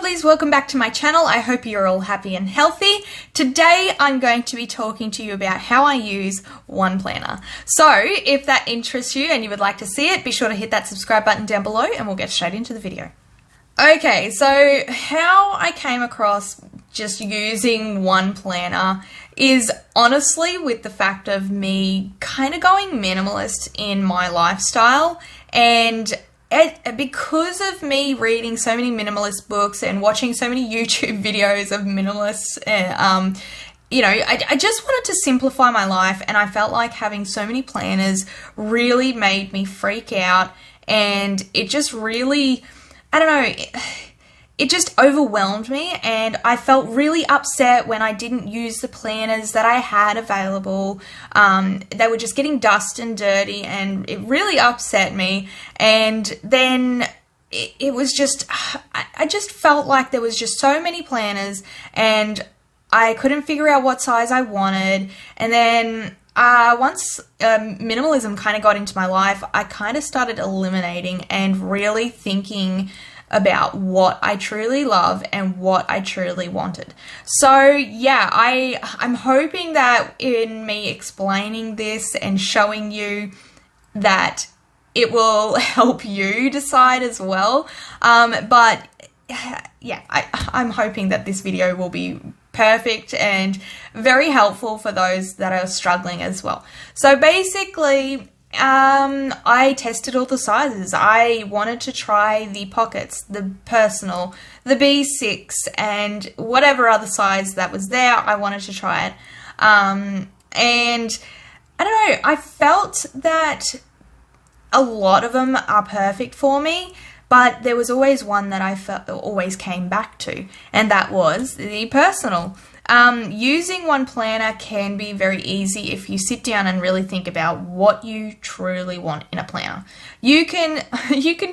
lovelies, welcome back to my channel. I hope you're all happy and healthy. Today I'm going to be talking to you about how I use one planner. So if that interests you and you would like to see it, be sure to hit that subscribe button down below and we'll get straight into the video. Okay, so how I came across just using one planner is honestly with the fact of me kind of going minimalist in my lifestyle, and because of me reading so many minimalist books and watching so many YouTube videos of minimalists, you know, I just wanted to simplify my life, and I felt like having so many planners really made me freak out, and it just really, I don't know, it just overwhelmed me, and I felt really upset when I didn't use the planners that I had available. They were just getting dust and dirty, and it really upset me. And then it was just, I just felt like there was just so many planners and I couldn't figure out what size I wanted. And then once minimalism kind of got into my life, I kind of started eliminating and really thinking about what I truly love and what I truly wanted. So yeah, I'm hoping that in me explaining this and showing you that it will help you decide as well. But yeah, I'm hoping that this video will be perfect and very helpful for those that are struggling as well. So basically, I tested all the sizes. I wanted to try the pockets, the personal, the B6, and whatever other size that was there, I wanted to try it. And I don't know, I felt that a lot of them are perfect for me, but there was always one that I felt always came back to, and that was the personal. Using one planner can be very easy if you sit down and really think about what you truly want in a planner. You can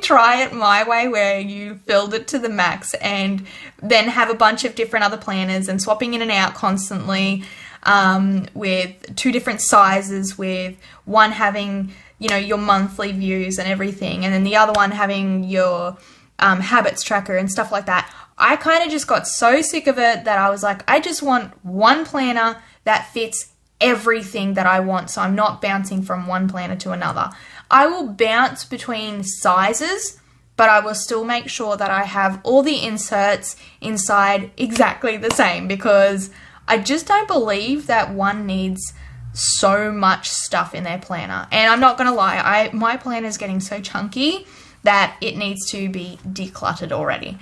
try it my way, where you filled it to the max and then have a bunch of different other planners and swapping in and out constantly, with two different sizes, with one having, you know, your monthly views and everything, and then the other one having your habits tracker and stuff like that. I kind of just got so sick of it that I was like, I just want one planner that fits everything that I want, so I'm not bouncing from one planner to another. I will bounce between sizes, but I will still make sure that I have all the inserts inside exactly the same, because I just don't believe that one needs so much stuff in their planner. And I'm not gonna lie, my planner is getting so chunky that it needs to be decluttered already.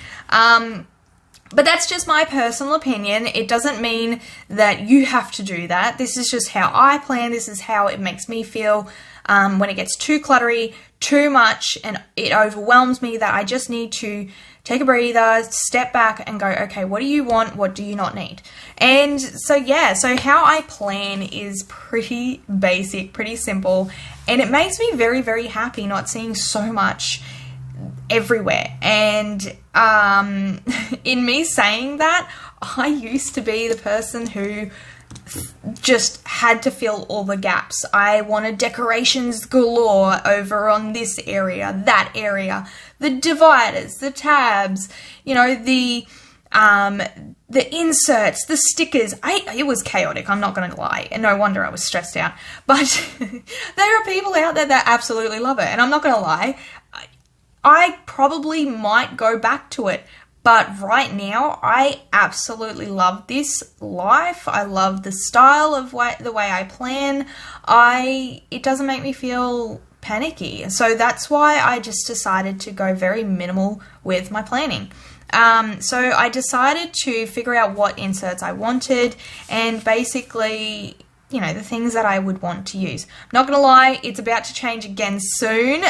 But that's just my personal opinion. It doesn't mean that you have to do that. This is just how I plan. This is how it makes me feel when it gets too cluttery, too much, and it overwhelms me, that I just need to take a breather, step back and go, okay, what do you want? What do you not need? And so yeah, so how I plan is pretty basic, pretty simple, and it makes me very, very happy not seeing so much everywhere. And in me saying that, I used to be the person who just had to fill all the gaps. I wanted decorations galore over on this area, that area, the dividers, the tabs, you know, the inserts, the stickers. It was chaotic, I'm not going to lie, and no wonder I was stressed out. But there are people out there that absolutely love it, and I'm not going to lie, I probably might go back to it. But right now, I absolutely love this life. I love the style of the way I plan. It doesn't make me feel panicky. So that's why I just decided to go very minimal with my planning. So I decided to figure out what inserts I wanted, and basically, you know, the things that I would want to use. I'm not gonna lie, it's about to change again soon,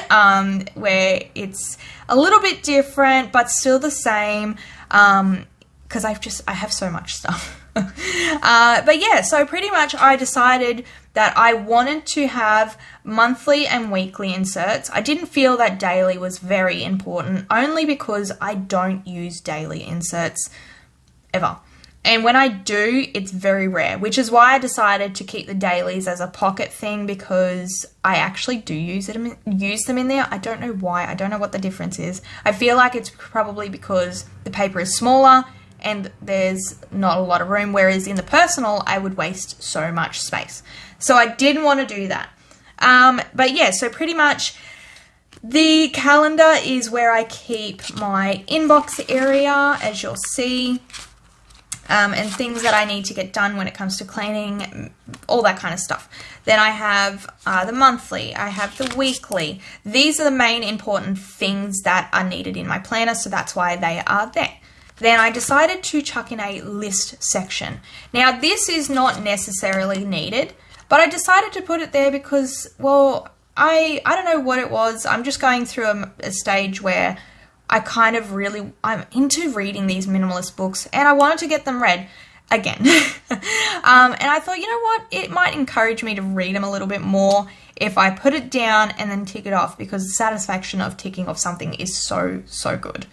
where it's a little bit different, but still the same, because I have so much stuff. But yeah, so pretty much I decided that I wanted to have monthly and weekly inserts. I didn't feel that daily was very important, only because I don't use daily inserts ever. And when I do, it's very rare, which is why I decided to keep the dailies as a pocket thing, because I actually do use them in there. I don't know why. I don't know what the difference is. I feel like it's probably because the paper is smaller and there's not a lot of room, whereas in the personal, I would waste so much space. So I didn't want to do that. But yeah, so pretty much the calendar is where I keep my inbox area, as you'll see. And things that I need to get done when it comes to cleaning, all that kind of stuff. Then I have the monthly, I have the weekly. These are the main important things that are needed in my planner, so that's why they are there. Then I decided to chuck in a list section. Now, this is not necessarily needed, but I decided to put it there because, well, I don't know what it was. I'm just going through a stage where I'm into reading these minimalist books, and I wanted to get them read again. And I thought, you know what, it might encourage me to read them a little bit more if I put it down and then tick it off, because the satisfaction of ticking off something is so, so good.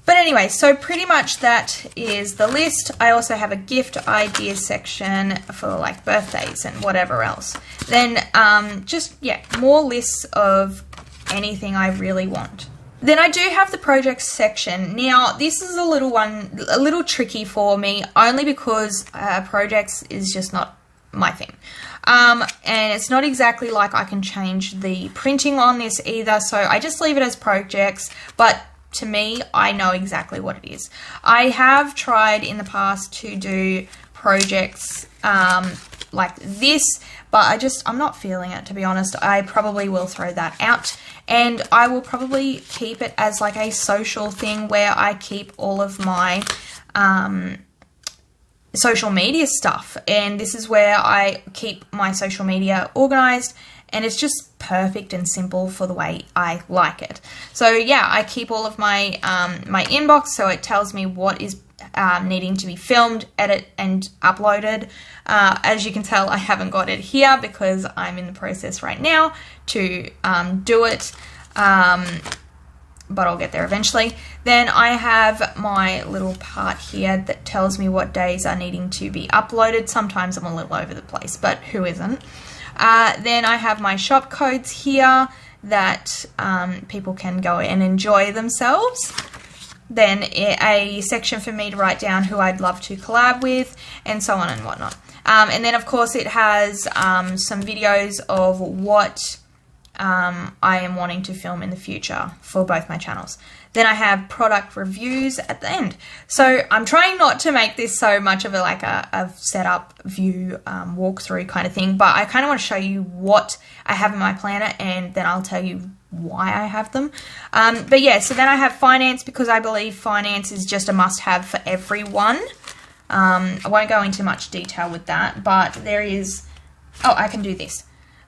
But anyway, so pretty much that is the list. I also have a gift idea section for like birthdays and whatever else. Then more lists of anything I really want. Then I do have the projects section. Now, this is a little tricky for me, only because projects is just not my thing. And it's not exactly like I can change the printing on this either, so I just leave it as projects, but to me, I know exactly what it is. I have tried in the past to do projects like this, but I'm not feeling it, to be honest. I probably will throw that out, and I will probably keep it as like a social thing where I keep all of my social media stuff, and this is where I keep my social media organized, and it's just perfect and simple for the way I like it. So yeah, I keep all of my my inbox, so it tells me what is needing to be filmed, edited, and uploaded. As you can tell, I haven't got it here because I'm in the process right now to do it, but I'll get there eventually. Then I have my little part here that tells me what days are needing to be uploaded. Sometimes I'm a little over the place, but who isn't? Then I have my shop codes here that people can go and enjoy themselves. Then a section for me to write down who I'd love to collab with, and so on and whatnot. And then, of course, it has some videos of what I am wanting to film in the future for both my channels. Then I have product reviews at the end. So I'm trying not to make this so much of a setup view walkthrough kind of thing, but I kind of want to show you what I have in my planner, and then I'll tell you why I have them. But yeah, so then I have finance, because I believe finance is just a must-have for everyone. I won't go into much detail with that, but there is... Oh, I can do this.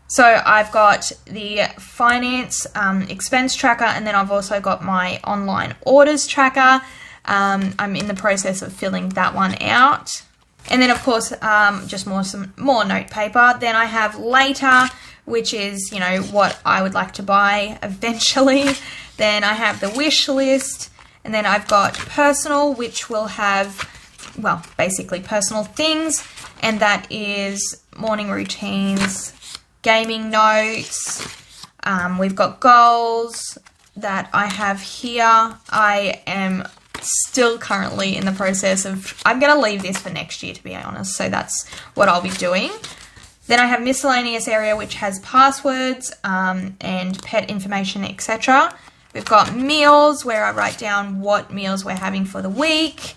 So I've got the finance expense tracker, and then I've also got my online orders tracker. I'm in the process of filling that one out. And then, of course, just some more note paper. Then I have later, which is, you know, what I would like to buy eventually. Then I have the wish list. And then I've got personal, which will have, well, basically personal things. And that is morning routines, gaming notes. We've got goals that I have here. I am still currently in the process of, I'm going to leave this for next year, to be honest, so that's what I'll be doing. Then I have miscellaneous area, which has passwords and pet information, etc. We've got meals, where I write down what meals we're having for the week.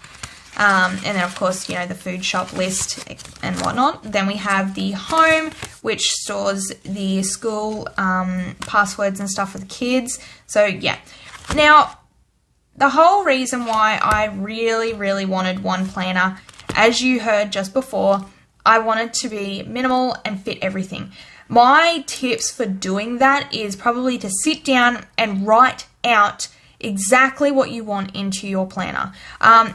And then, of course, you know, the food shop list and whatnot. Then we have the home, which stores the school passwords and stuff for the kids. So, yeah. Now, the whole reason why I really, really wanted one planner, as you heard just before, I wanted to be minimal and fit everything. My tips for doing that is probably to sit down and write out exactly what you want into your planner.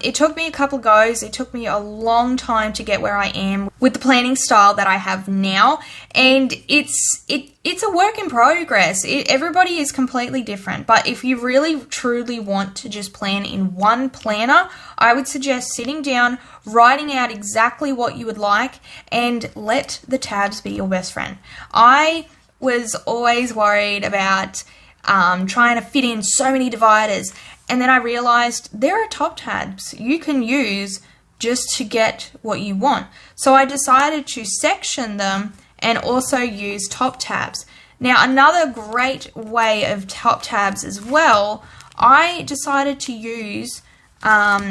It took me a couple goes. It took me a long time to get where I am with the planning style that I have now, and it's a work in progress. Everybody is completely different, but if you really truly want to just plan in one planner, I would suggest sitting down, writing out exactly what you would like, and let the tabs be your best friend. I was always worried about trying to fit in so many dividers, and then I realized there are top tabs you can use just to get what you want. So I decided to section them and also use top tabs. Now, another great way of top tabs as well, I decided to use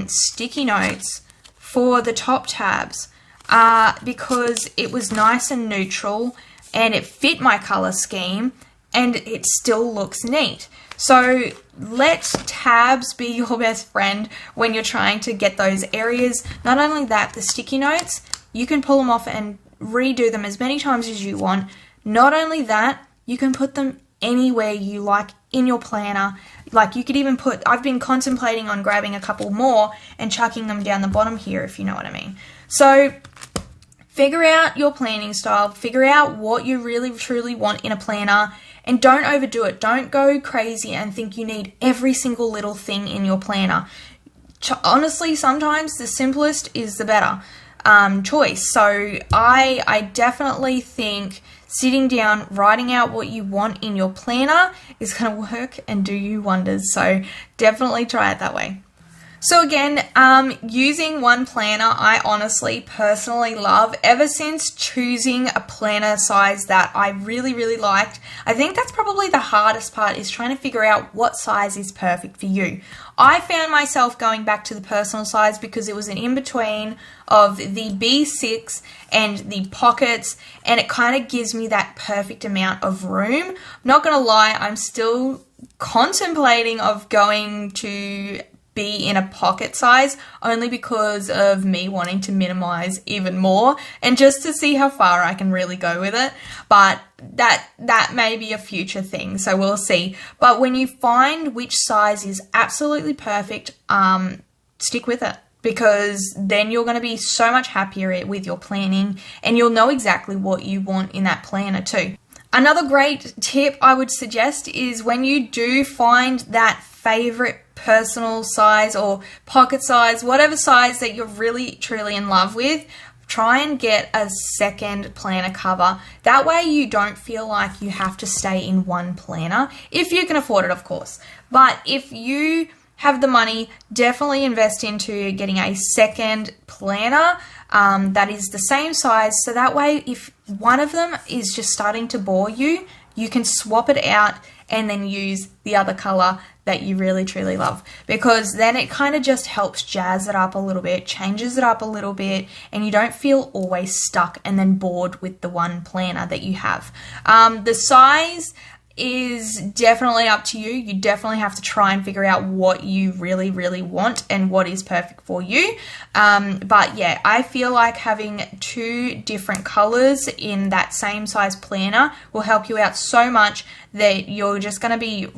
sticky notes for the top tabs because it was nice and neutral and it fit my color scheme and it still looks neat. So let tabs be your best friend when you're trying to get those areas. Not only that, the sticky notes, you can pull them off and redo them as many times as you want. Not only that, you can put them anywhere you like in your planner. Like you could even put, I've been contemplating on grabbing a couple more and chucking them down the bottom here, if you know what I mean. So figure out your planning style, figure out what you really truly want in a planner, and don't overdo it. Don't go crazy and think you need every single little thing in your planner. Honestly, sometimes the simplest is the better choice. So I definitely think sitting down, writing out what you want in your planner is going to work and do you wonders. So definitely try it that way. So again, using one planner, I honestly, personally love. Ever since choosing a planner size that I really, really liked, I think that's probably the hardest part, is trying to figure out what size is perfect for you. I found myself going back to the personal size because it was an in-between of the B6 and the pockets, and it kind of gives me that perfect amount of room. I'm not going to lie, I'm still contemplating of going to be in a pocket size, only because of me wanting to minimize even more and just to see how far I can really go with it. But that may be a future thing, so we'll see. But when you find which size is absolutely perfect, stick with it, because then you're going to be so much happier with your planning and you'll know exactly what you want in that planner too. Another great tip I would suggest is when you do find that favorite personal size or pocket size, whatever size that you're really truly in love with, try and get a second planner cover. That way you don't feel like you have to stay in one planner, if you can afford it, of course. But if you have the money, definitely invest into getting a second planner that is the same size, so that way if one of them is just starting to bore you, you can swap it out and then use the other color that you really truly love, because then it kind of just helps jazz it up a little bit, changes it up a little bit, and you don't feel always stuck and then bored with the one planner that you have. The size is definitely up to you. You definitely have to try and figure out what you really, really want and what is perfect for you. But yeah, I feel like having two different colors in that same size planner will help you out so much that you're just going to be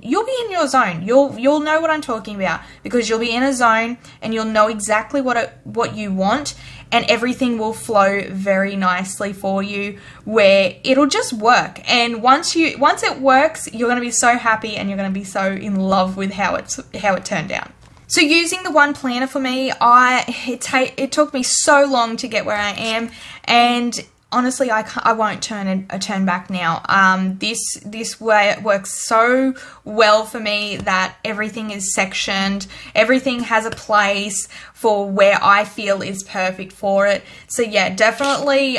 you'll be in your zone. You'll know what I'm talking about, because you'll be in a zone and you'll know exactly what you want, and everything will flow very nicely for you, where it'll just work. And once it works, you're going to be so happy and you're going to be so in love with how it turned out. So using the one planner for me, it took me so long to get where I am, and honestly, I won't turn back now. This way it works so well for me that everything is sectioned, everything has a place for where I feel is perfect for it. So yeah, definitely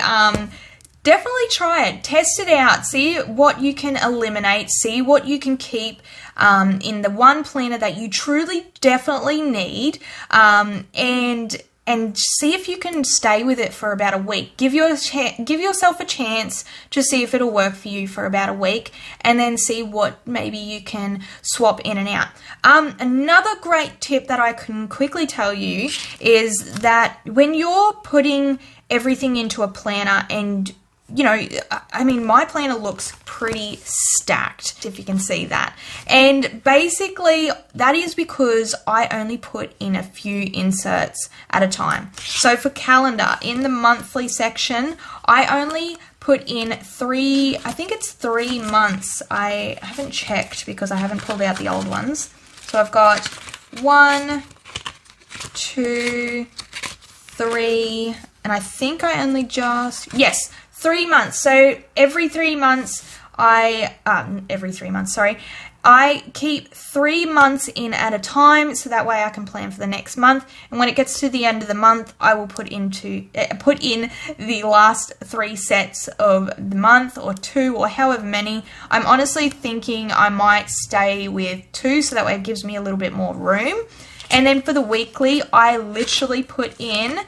try it, test it out, see what you can eliminate, see what you can keep in the one planner that you truly definitely need, and see if you can stay with it for about a week. Give yourself a chance to see if it'll work for you for about a week, and then see what maybe you can swap in and out. Another great tip that I can quickly tell you is that when you're putting everything into a planner and you know, I mean, my planner looks pretty stacked, if you can see that. And basically, that is because I only put in a few inserts at a time. So for calendar, in the monthly section, I only put in I think it's 3 months. I haven't checked because I haven't pulled out the old ones. So I've got 1, 2, 3, and I think I only yes, 3 months. So every 3 months, I keep 3 months in at a time, so that way I can plan for the next month. And when it gets to the end of the month, I will put in the last 3 sets of the month, or 2, or however many. I'm honestly thinking I might stay with 2, so that way it gives me a little bit more room. And then for the weekly, I literally put in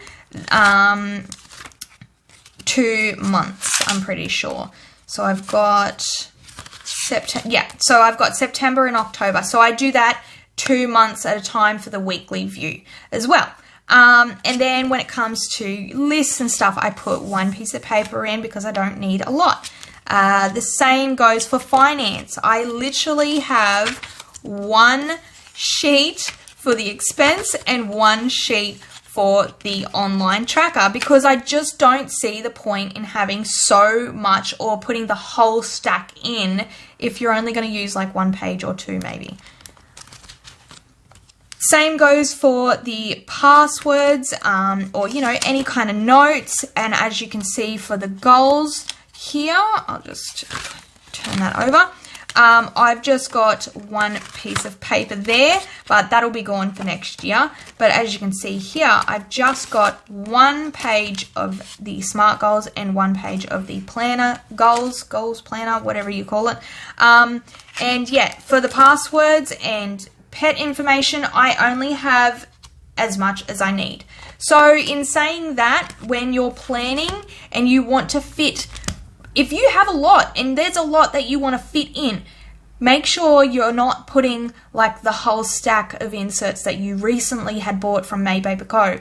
2 months, I'm pretty sure. So I've got September and October. So I do that 2 months at a time for the weekly view as well. And then when it comes to lists and stuff, I put 1 piece of paper in because I don't need a lot. The same goes for finance. I literally have 1 sheet for the expense and 1 sheet for the online tracker, because I just don't see the point in having so much or putting the whole stack in if you're only going to use like 1 page or 2 maybe. Same goes for the passwords, or, you know, any kind of notes. And as you can see for the goals here, I'll just turn that over. I've just got 1 piece of paper there, but that'll be gone for next year. But as you can see here, I've just got 1 page of the SMART goals and 1 page of the planner goals planner, whatever you call it. And yeah, for the passwords and pet information, I only have as much as I need. So in saying that, when you're planning and you want to fit, if you have a lot and there's a lot that you want to fit in, make sure you're not putting like the whole stack of inserts that you recently had bought from May Paper Co.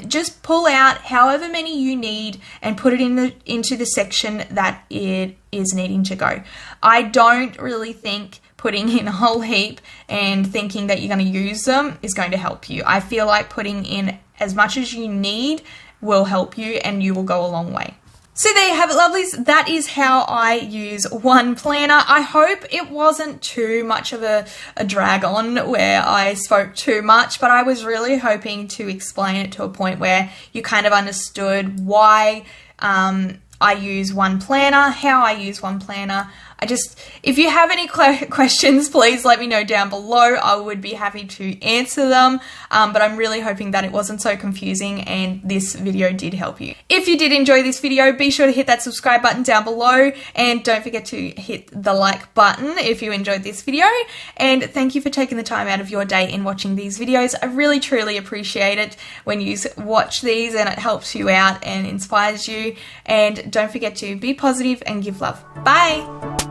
Just pull out however many you need and put it into the section that it is needing to go. I don't really think putting in a whole heap and thinking that you're going to use them is going to help you. I feel like putting in as much as you need will help you, and you will go a long way. So there you have it, lovelies. That is how I use one planner. I hope it wasn't too much of a drag on where I spoke too much, but I was really hoping to explain it to a point where you kind of understood why I use one planner, how I use one planner. If you have any questions, please let me know down below. I would be happy to answer them, but I'm really hoping that it wasn't so confusing and this video did help you. If you did enjoy this video, be sure to hit that subscribe button down below, and don't forget to hit the like button if you enjoyed this video. And thank you for taking the time out of your day in watching these videos. I really truly appreciate it when you watch these, and it helps you out and inspires you. And don't forget to be positive and give love. Bye!